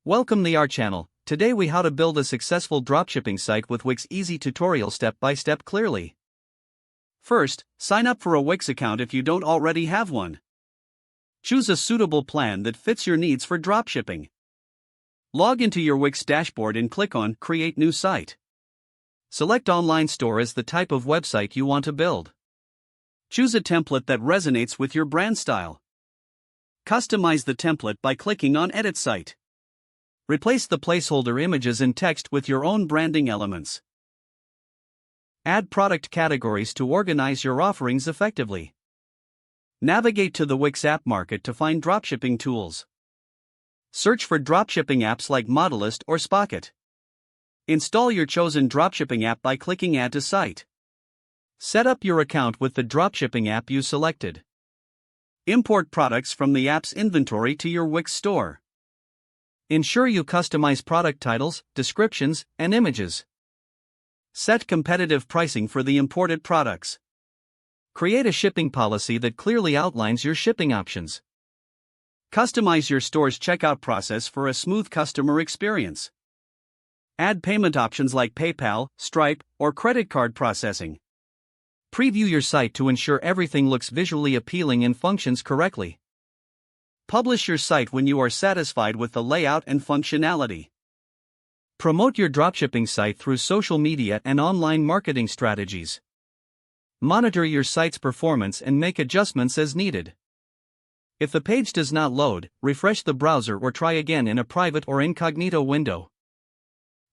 Welcome to our channel. Today we how to build a successful dropshipping site with Wix easy tutorial step by step clearly. First, sign up for a Wix account if you don't already have one. Choose a suitable plan that fits your needs for dropshipping. Log into your Wix dashboard and click on Create New Site. Select Online Store as the type of website you want to build. Choose a template that resonates with your brand style. Customize the template by clicking on Edit Site. Replace the placeholder images and text with your own branding elements. Add product categories to organize your offerings effectively. Navigate to the Wix App Market to find dropshipping tools. Search for dropshipping apps like Modelist or Spocket. Install your chosen dropshipping app by clicking Add to Site. Set up your account with the dropshipping app you selected. Import products from the app's inventory to your Wix store. Ensure you customize product titles, descriptions, and images. Set competitive pricing for the imported products. Create a shipping policy that clearly outlines your shipping options. Customize your store's checkout process for a smooth customer experience. Add payment options like PayPal, Stripe, or credit card processing. Preview your site to ensure everything looks visually appealing and functions correctly. Publish your site when you are satisfied with the layout and functionality. Promote your dropshipping site through social media and online marketing strategies. Monitor your site's performance and make adjustments as needed. If the page does not load, refresh the browser or try again in a private or incognito window.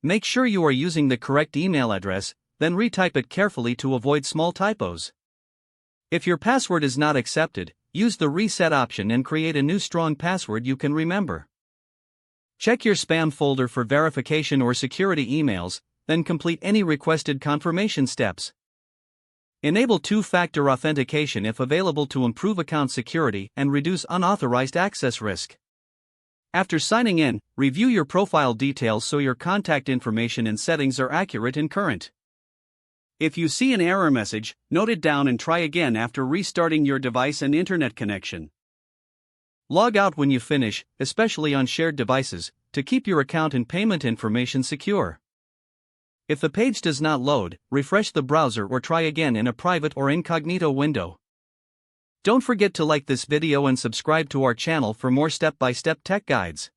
Make sure you are using the correct email address, then retype it carefully to avoid small typos. If your password is not accepted, use the reset option and create a new strong password you can remember. Check your spam folder for verification or security emails, then complete any requested confirmation steps. Enable two-factor authentication if available to improve account security and reduce unauthorized access risk. After signing in, review your profile details so your contact information and settings are accurate and current. If you see an error message, note it down and try again after restarting your device and internet connection. Log out when you finish, especially on shared devices, to keep your account and payment information secure. If the page does not load, refresh the browser or try again in a private or incognito window. Don't forget to like this video and subscribe to our channel for more step-by-step tech guides.